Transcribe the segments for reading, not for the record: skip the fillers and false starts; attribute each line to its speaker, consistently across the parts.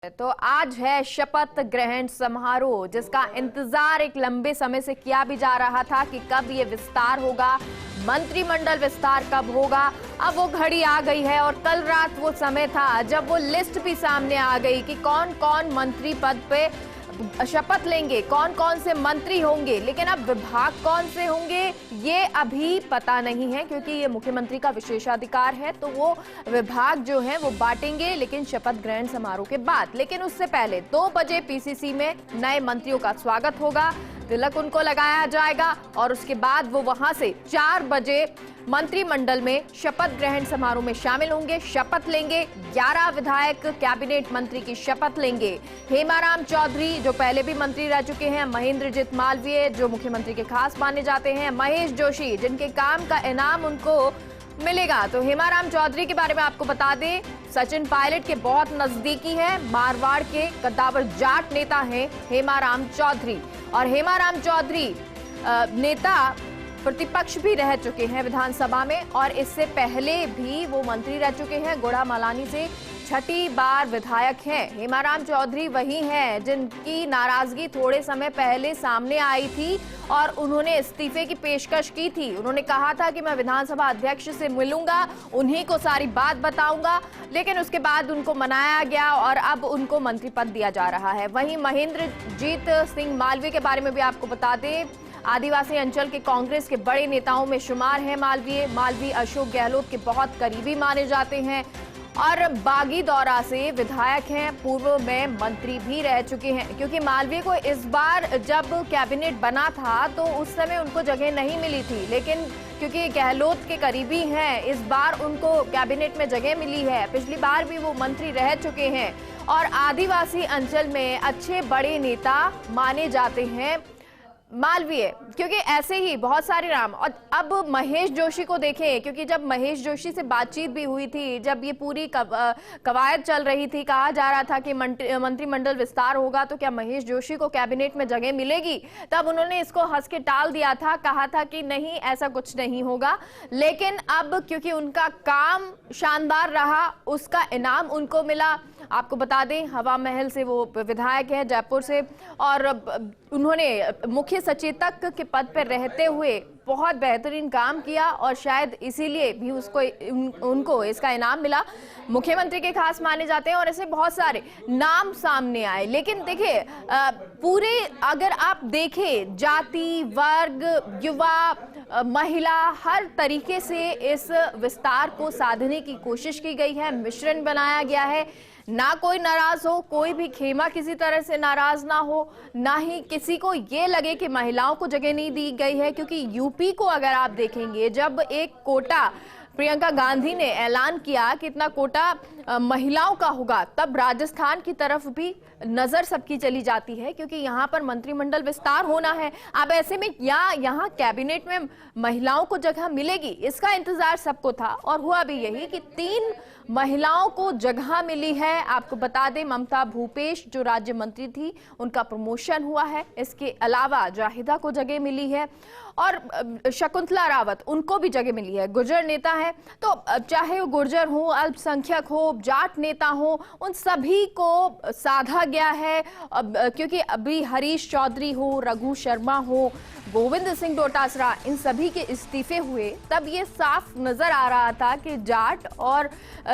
Speaker 1: तो आज है शपथ ग्रहण समारोह, जिसका इंतजार एक लंबे समय से किया भी जा रहा था कि कब ये विस्तार होगा, मंत्रिमंडल विस्तार कब होगा। अब वो घड़ी आ गई है और कल रात वो समय था जब वो लिस्ट भी सामने आ गई कि कौन कौन मंत्री पद पे शपथ लेंगे, कौन कौन से मंत्री होंगे। लेकिन अब विभाग कौन से होंगे ये अभी पता नहीं है, क्योंकि ये मुख्यमंत्री का विशेषाधिकार है, तो वो विभाग जो है वो बांटेंगे लेकिन शपथ ग्रहण समारोह के बाद। लेकिन उससे पहले 2 बजे पीसीसी में नए मंत्रियों का स्वागत होगा, तिलक उनको लगाया जाएगा और उसके बाद वो वहां से 4 बजे मंत्रिमंडल में शपथ ग्रहण समारोह में शामिल होंगे, शपथ लेंगे। 11 विधायक कैबिनेट मंत्री की शपथ लेंगे। हेमाराम चौधरी जो पहले भी मंत्री रह चुके हैं, महेंद्रजीत मालवीय जो मुख्यमंत्री के खास माने जाते हैं, महेश जोशी जिनके काम का इनाम उनको मिलेगा। तो हेमाराम चौधरी के बारे में आपको बता दें, सचिन पायलट के बहुत नजदीकी है, मारवाड़ के कद्दावर जाट नेता हैं हेमाराम चौधरी। और हेमाराम चौधरी नेता प्रतिपक्ष भी रह चुके हैं विधानसभा में, और इससे पहले भी वो मंत्री रह चुके हैं। गोड़ा मलानी से 6ठी बार विधायक हैं। हेमाराम चौधरी वही हैं जिनकी नाराजगी थोड़े समय पहले सामने आई थी और उन्होंने इस्तीफे की पेशकश की थी। उन्होंने कहा था कि मैं विधानसभा अध्यक्ष से मिलूंगा, उन्हीं को सारी बात बताऊंगा, लेकिन उसके बाद उनको मनाया गया और अब उनको मंत्री पद दिया जा रहा है। वहीं महेंद्रजीत सिंह मालवीय के बारे में भी आपको बता दें, आदिवासी अंचल के कांग्रेस के बड़े नेताओं में शुमार है मालवीय अशोक गहलोत के बहुत करीबी माने जाते हैं और बागी दौरा से विधायक हैं, पूर्व में मंत्री भी रह चुके हैं। क्योंकि मालवीय को इस बार जब कैबिनेट बना था तो उस समय उनको जगह नहीं मिली थी, लेकिन क्योंकि गहलोत के करीबी हैं इस बार उनको कैबिनेट में जगह मिली है। पिछली बार भी वो मंत्री रह चुके हैं और आदिवासी अंचल में अच्छे बड़े नेता माने जाते हैं मालवीय, क्योंकि ऐसे ही बहुत सारे नाम। और अब महेश जोशी को देखें, क्योंकि जब महेश जोशी से बातचीत भी हुई थी, जब ये पूरी कवायद चल रही थी, कहा जा रहा था कि मंत्रिमंडल विस्तार होगा तो क्या महेश जोशी को कैबिनेट में जगह मिलेगी, तब उन्होंने इसको हंस के टाल दिया था, कहा था कि नहीं ऐसा कुछ नहीं होगा। लेकिन अब क्योंकि उनका काम शानदार रहा, उसका इनाम उनको मिला। आपको बता दें हवा महल से वो विधायक है, जयपुर से, और उन्होंने मुख्य सचेतक के पद पर रहते हुए बहुत बेहतरीन काम किया और शायद इसीलिए भी उनको इसका इनाम मिला। मुख्यमंत्री के खास माने जाते हैं और ऐसे बहुत सारे नाम सामने आए। लेकिन देखिए पूरे अगर आप देखें जाति, वर्ग, युवा, महिला, हर तरीके से इस विस्तार को साधने की कोशिश की गई है, मिश्रण बनाया गया है। ना कोई नाराज हो, कोई भी खेमा किसी तरह से नाराज ना हो, ना ही किसी को ये लगे कि महिलाओं को जगह नहीं दी गई है। क्योंकि यूपी को अगर आप देखेंगे, जब एक कोटा प्रियंका गांधी ने ऐलान किया कि इतना कोटा महिलाओं का होगा, तब राजस्थान की तरफ भी नजर सबकी चली जाती है, क्योंकि यहाँ पर मंत्रिमंडल विस्तार होना है। अब ऐसे में यहाँ कैबिनेट में महिलाओं को जगह मिलेगी, इसका इंतजार सबको था और हुआ भी यही कि 3 महिलाओं को जगह मिली है। आपको बता दें ममता भूपेश जो राज्य मंत्री थी, उनका प्रमोशन हुआ है। इसके अलावा जाहिदा को जगह मिली है और शकुंतला रावत, उनको भी जगह मिली है। गुर्जर नेता है, तो चाहे वो गुर्जर हो, अल्पसंख्यक हो, जाट नेता हो, उन सभी को साधा गया है। क्योंकि अभी हरीश चौधरी हो, रघु शर्मा हो, गोविंद सिंह डोटासरा, इन सभी के इस्तीफे हुए, तब ये साफ नजर आ रहा था कि जाट और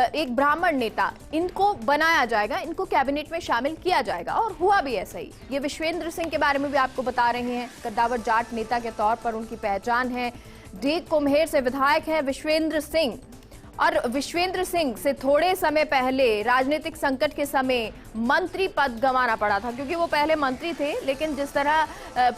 Speaker 1: एक ब्राह्मण नेता, इनको बनाया जाएगा, इनको कैबिनेट में शामिल किया जाएगा, और हुआ भी ऐसा ही। ये विश्वेंद्र सिंह के बारे में भी आपको बता रहे हैं, कद्दावर जाट नेता के तौर पर उनकी पहचान है। ढीक कुम्हेर से विधायक हैं विश्वेंद्र सिंह, और विश्वेंद्र सिंह से थोड़े समय पहले राजनीतिक संकट के समय मंत्री पद गंवाना पड़ा था, क्योंकि वो पहले मंत्री थे, लेकिन जिस तरह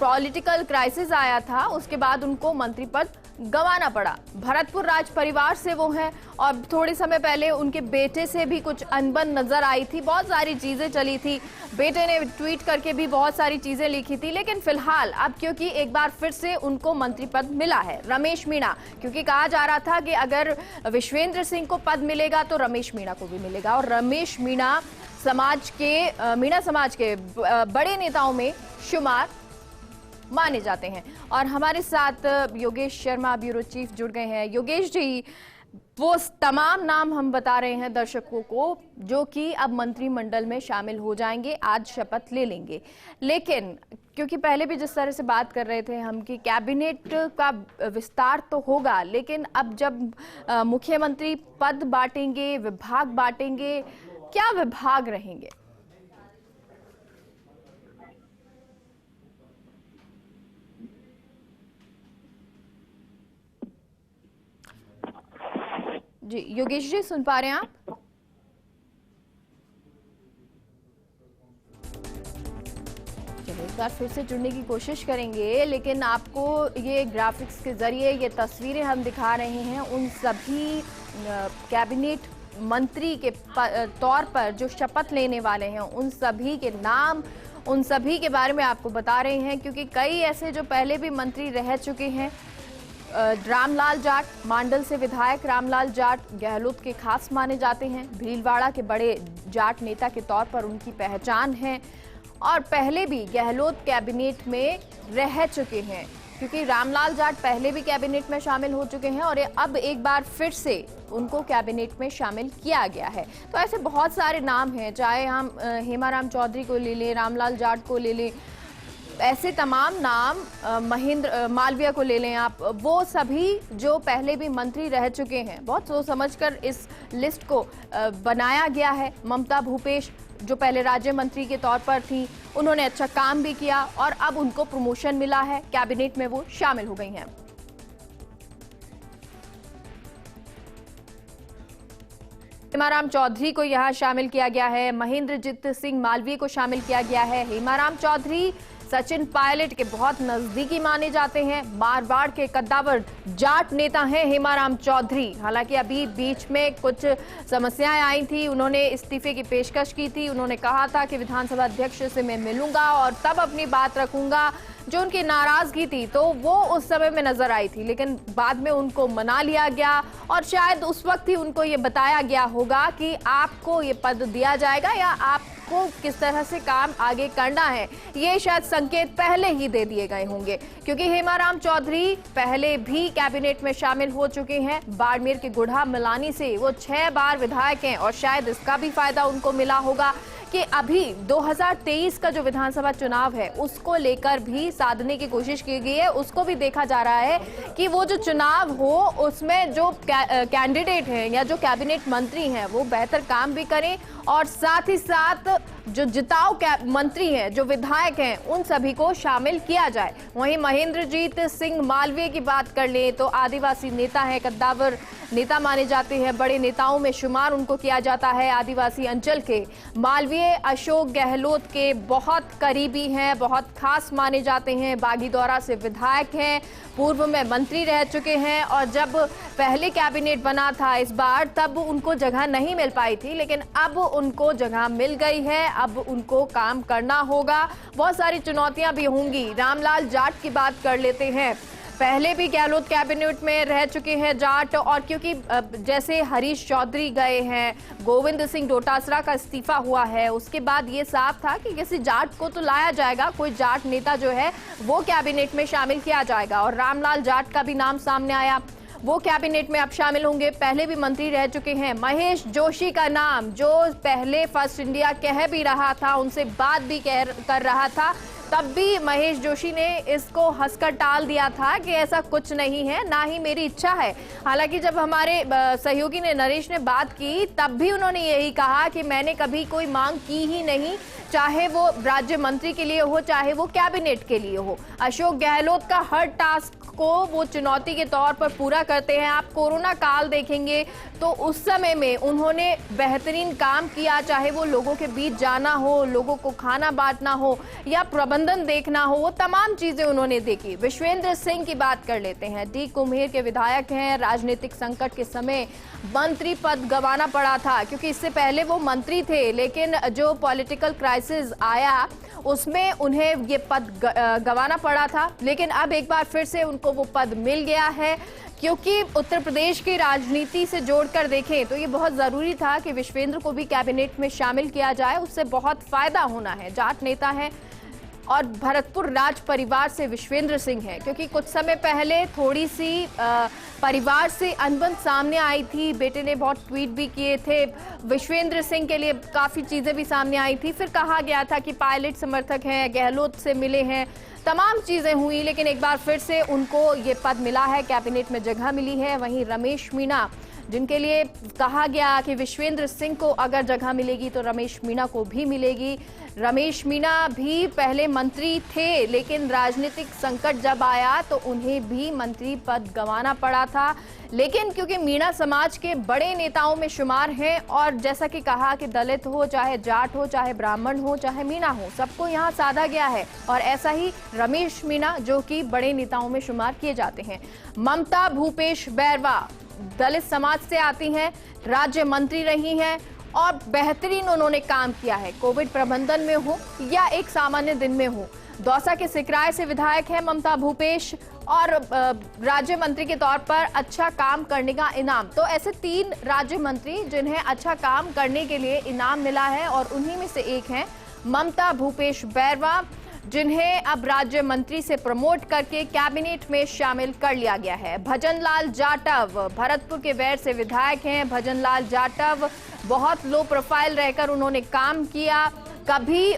Speaker 1: पॉलिटिकल क्राइसिस आया था उसके बाद उनको मंत्री पद गंवाना पड़ा। भरतपुर राज परिवार से वो हैं और थोड़े समय पहले उनके बेटे से भी कुछ अनबन नजर आई थी, बहुत सारी चीजें चली थी, बेटे ने ट्वीट करके भी बहुत सारी चीजें लिखी थी। लेकिन फिलहाल अब क्योंकि एक बार फिर से उनको मंत्री पद मिला है। रमेश मीणा, क्योंकि कहा जा रहा था कि अगर विश्वेंद्र सिंह को पद मिलेगा तो रमेश मीणा को भी मिलेगा, और रमेश मीणा मीणा समाज के बड़े नेताओं में शुमार माने जाते हैं। और हमारे साथ योगेश शर्मा, ब्यूरो चीफ, जुड़ गए हैं। योगेश जी, वो तमाम नाम हम बता रहे हैं दर्शकों को जो कि अब मंत्रिमंडल में शामिल हो जाएंगे, आज शपथ ले लेंगे। लेकिन क्योंकि पहले भी जिस तरह से बात कर रहे थे हम कि कैबिनेट का विस्तार तो होगा, लेकिन अब जब मुख्यमंत्री पद बांटेंगे, विभाग बांटेंगे, क्या विभाग रहेंगे? जी योगेश जी, सुन पा रहे हैं आप? चलिए एक बार फिर से जुड़ने की कोशिश करेंगे, लेकिन आपको ये ग्राफिक्स के जरिए ये तस्वीरें हम दिखा रहे हैं उन सभी कैबिनेट मंत्री के तौर पर जो शपथ लेने वाले हैं, उन सभी के नाम, उन सभी के बारे में आपको बता रहे हैं, क्योंकि कई ऐसे जो पहले भी मंत्री रह चुके हैं। रामलाल जाट, मांडल से विधायक रामलाल जाट गहलोत के खास माने जाते हैं। भीलवाड़ा के बड़े जाट नेता के तौर पर उनकी पहचान है और पहले भी गहलोत कैबिनेट में रह चुके हैं, क्योंकि रामलाल जाट पहले भी कैबिनेट में शामिल हो चुके हैं और अब एक बार फिर से उनको कैबिनेट में शामिल किया गया है। तो ऐसे बहुत सारे नाम हैं, चाहे हम हेमाराम चौधरी को ले लें, रामलाल जाट को ले लें, ऐसे तमाम नाम, महेंद्र मालवीय को ले लें आप, वो सभी जो पहले भी मंत्री रह चुके हैं। बहुत सोच समझकर इस लिस्ट को बनाया गया है। ममता भूपेश जो पहले राज्य मंत्री के तौर पर थी, उन्होंने अच्छा काम भी किया और अब उनको प्रमोशन मिला है, कैबिनेट में वो शामिल हो गई हैं। हेमाराम चौधरी को यहां शामिल किया गया है, महेंद्रजीत सिंह मालवीय को शामिल किया गया है। हेमाराम चौधरी सचिन पायलट के बहुत नजदीकी माने जाते हैं। मारवाड़ के कद्दावर जाट नेता हैं हेमाराम चौधरी। हालांकि अभी बीच में कुछ समस्याएं आई थी, उन्होंने इस्तीफे की पेशकश की थी। उन्होंने कहा था कि विधानसभा अध्यक्ष से मैं मिलूंगा और तब अपनी बात रखूंगा। जो उनकी नाराजगी थी तो वो उस समय में नजर आई थी, लेकिन बाद में उनको मना लिया गया और शायद उस वक्त ही उनको ये बताया गया होगा कि आपको ये पद दिया जाएगा या आपको किस तरह से काम आगे करना है। ये शायद संकेत पहले ही दे दिए गए होंगे, क्योंकि हेमाराम चौधरी पहले भी कैबिनेट में शामिल हो चुके हैं। बाड़मेर के गुढ़ा मिलानी से वो 6 बार विधायक हैं और शायद इसका भी फायदा उनको मिला होगा कि अभी 2023 का जो विधानसभा चुनाव है उसको लेकर भी साधने की कोशिश की गई है। उसको भी देखा जा रहा है कि वो जो चुनाव हो उसमें जो कैंडिडेट हैं या जो कैबिनेट मंत्री हैं वो बेहतर काम भी करें और साथ ही साथ जो जिताऊ मंत्री हैं, जो विधायक हैं, उन सभी को शामिल किया जाए। वहीं महेंद्रजीत सिंह मालवीय की बात कर ले तो आदिवासी नेता है, कद्दावर नेता माने जाते हैं, बड़े नेताओं में शुमार उनको किया जाता है आदिवासी अंचल के। मालवीय अशोक गहलोत के बहुत करीबी हैं, बहुत खास माने जाते हैं। बागीदौरा से विधायक हैं, पूर्व में मंत्री रह चुके हैं और जब पहले कैबिनेट बना था इस बार तब उनको जगह नहीं मिल पाई थी, लेकिन अब उनको जगह मिल गई है। अब उनको काम करना होगा, बहुत सारी चुनौतियां भी होंगी। रामलाल जाट की बात कर लेते हैं, पहले भी गहलोत कैबिनेट में रह चुके हैं जाट, और क्योंकि जैसे हरीश चौधरी गए हैं, गोविंद सिंह डोटासरा का इस्तीफा हुआ है, उसके बाद ये साफ था कि किसी जाट को तो लाया जाएगा, कोई जाट नेता जो है वो कैबिनेट में शामिल किया जाएगा और रामलाल जाट का भी नाम सामने आया, वो कैबिनेट में अब शामिल होंगे। पहले भी मंत्री रह चुके हैं। महेश जोशी का नाम, जो पहले फर्स्ट इंडिया कह भी रहा था, उनसे बात भी कर रहा था, तब भी महेश जोशी ने इसको हंसकर टाल दिया था कि ऐसा कुछ नहीं है, ना ही मेरी इच्छा है। हालांकि जब हमारे सहयोगी ने, नरेश ने बात की, तब भी उन्होंने यही कहा कि मैंने कभी कोई मांग की ही नहीं, चाहे वो राज्य मंत्री के लिए हो, चाहे वो कैबिनेट के लिए हो। अशोक गहलोत का हर टास्क को वो चुनौती के तौर पर पूरा करते हैं। आप कोरोना काल देखेंगे तो उस समय में उन्होंने बेहतरीन काम किया, चाहे वो लोगों के बीच जाना हो, लोगों को खाना बांटना हो या प्रबंधन देखना हो, वो तमाम चीजें उन्होंने देखी। विश्वेंद्र सिंह की बात कर लेते हैं, डी कुम्हेर के विधायक हैं। राजनीतिक संकट के समय मंत्री पद गंवाना पड़ा था, क्योंकि इससे पहले वो मंत्री थे, लेकिन जो पॉलिटिकल क्राइसिस आया उसमें उन्हें ये पद गंवाना पड़ा था, लेकिन अब एक बार फिर से उनको वो पद मिल गया है। क्योंकि उत्तर प्रदेश की राजनीति से जोड़कर देखें तो ये बहुत जरूरी था कि विश्वेंद्र को भी कैबिनेट में शामिल किया जाए, उससे बहुत फायदा होना है। जाट नेता है, और भरतपुर राज परिवार से विश्वेंद्र सिंह है, क्योंकि कुछ समय पहले थोड़ी सी परिवार से अनबन सामने आई थी। बेटे ने बहुत ट्वीट भी किए थे, विश्वेंद्र सिंह के लिए काफी चीजें भी सामने आई थी। फिर कहा गया था कि पायलट समर्थक हैं, गहलोत से मिले हैं, तमाम चीजें हुई, लेकिन एक बार फिर से उनको ये पद मिला है, कैबिनेट में जगह मिली है। वहीं रमेश मीणा, जिनके लिए कहा गया कि विश्वेंद्र सिंह को अगर जगह मिलेगी तो रमेश मीणा को भी मिलेगी। रमेश मीणा भी पहले मंत्री थे, लेकिन राजनीतिक संकट जब आया तो उन्हें भी मंत्री पद गंवाना पड़ा था। लेकिन क्योंकि मीणा समाज के बड़े नेताओं में शुमार हैं, और जैसा कि कहा कि दलित हो, चाहे जाट हो, चाहे ब्राह्मण हो, चाहे मीणा हो, सबको यहाँ साधा गया है। और ऐसा ही रमेश मीणा, जो कि बड़े नेताओं में शुमार किए जाते हैं। ममता भूपेश बैरवा दलित समाज से आती हैं, राज्य मंत्री रही हैं और बेहतरीन उन्होंने काम किया है, कोविड प्रबंधन में हो या एक सामान्य दिन में हो। दौसा के सिकराय से विधायक है ममता भूपेश, और राज्य मंत्री के तौर पर अच्छा काम करने का इनाम। तो ऐसे 3 राज्य मंत्री जिन्हें अच्छा काम करने के लिए इनाम मिला है, और उन्हीं में से एक हैं ममता भूपेश बैरवा, जिन्हें अब राज्य मंत्री से प्रमोट करके कैबिनेट में शामिल कर लिया गया है। भजनलाल जाटव भरतपुर के वैर से विधायक हैं। भजनलाल जाटव बहुत लो प्रोफाइल रहकर उन्होंने काम किया, कभी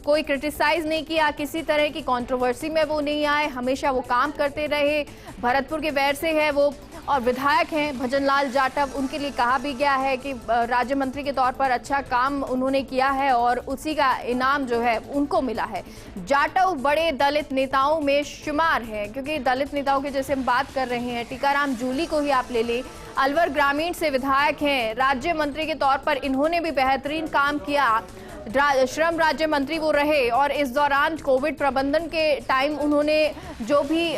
Speaker 1: कोई क्रिटिसाइज नहीं किया, किसी तरह की कंट्रोवर्सी में वो नहीं आए, हमेशा वो काम करते रहे। भरतपुर के वैर से है वो, और विधायक हैं भजनलाल जाटव। उनके लिए कहा भी गया है कि राज्य मंत्री के तौर पर अच्छा काम उन्होंने किया है, और उसी का इनाम जो है उनको मिला है। जाटव बड़े दलित नेताओं में शुमार है, क्योंकि दलित नेताओं की जैसे हम बात कर रहे हैं, टीकाराम जूली को ही आप ले लें, अलवर ग्रामीण से विधायक हैं, राज्य मंत्री के तौर पर इन्होंने भी बेहतरीन काम किया। श्रम राज्य मंत्री वो रहे, और इस दौरान कोविड प्रबंधन के टाइम उन्होंने जो भी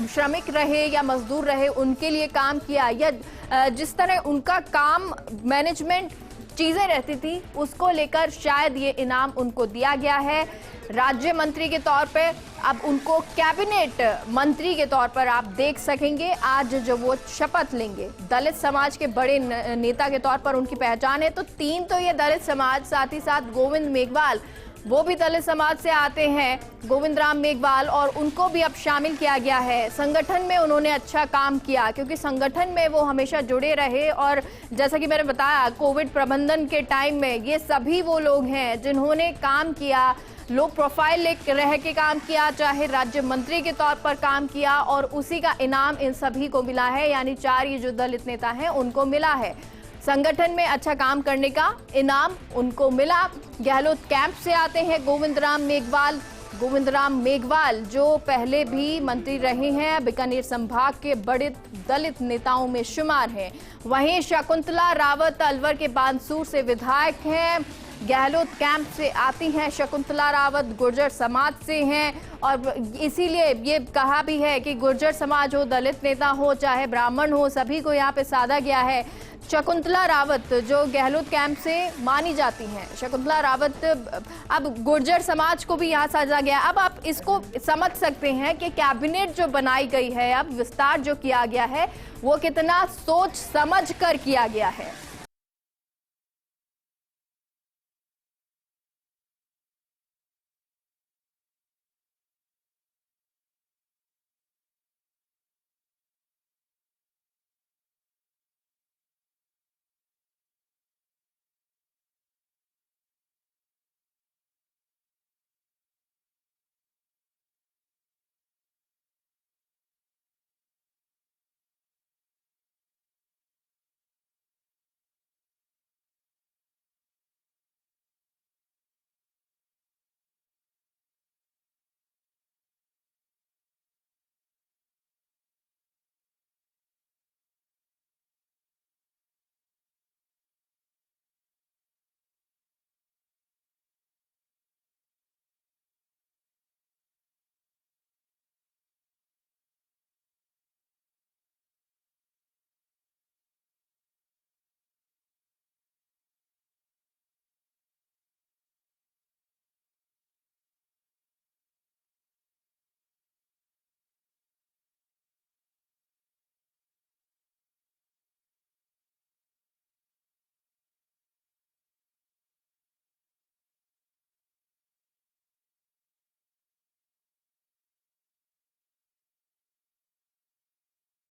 Speaker 1: श्रमिक रहे या मजदूर रहे उनके लिए काम किया, या जिस तरह उनका काम मैनेजमेंट चीजें रहती थी उसको लेकर शायद ये इनाम उनको दिया गया है। राज्य मंत्री के तौर पे अब उनको कैबिनेट मंत्री के तौर पर आप देख सकेंगे आज जब वो शपथ लेंगे। दलित समाज के बड़े नेता के तौर पर उनकी पहचान है। तो 3 तो ये दलित समाज, साथ ही साथ गोविंद मेघवाल, वो भी दलित समाज से आते हैं, गोविंद राम मेघवाल, और उनको भी अब शामिल किया गया है। संगठन में उन्होंने अच्छा काम किया, क्योंकि संगठन में वो हमेशा जुड़े रहे, और जैसा कि मैंने बताया कोविड प्रबंधन के टाइम में ये सभी वो लोग हैं जिन्होंने काम किया, लो प्रोफाइल रह के काम किया, चाहे राज्य मंत्री के तौर पर काम किया, और उसी का इनाम इन सभी को मिला है। यानी 4 ये जो दलित नेता हैं उनको मिला है। संगठन में अच्छा काम करने का इनाम उनको मिला। गहलोत कैंप से आते हैं गोविंद राम मेघवाल। गोविंद राम मेघवाल जो पहले भी मंत्री रहे हैं, बीकानेर संभाग के बड़े दलित नेताओं में शुमार हैं। वहीं शकुंतला रावत अलवर के बानसूर से विधायक हैं, गहलोत कैंप से आती हैं। शकुंतला रावत गुर्जर समाज से हैं, और इसीलिए ये कहा भी है कि गुर्जर समाज हो, दलित नेता हो, चाहे ब्राह्मण हो, सभी को यहाँ पे साधा गया है। शकुंतला रावत जो गहलोत कैंप से मानी जाती हैं, शकुंतला रावत अब गुर्जर समाज को भी यहाँ साजा गया। अब आप इसको समझ सकते हैं कि कैबिनेट जो बनाई गई है, अब विस्तार जो किया गया है, वो कितना सोच समझ कर किया गया है।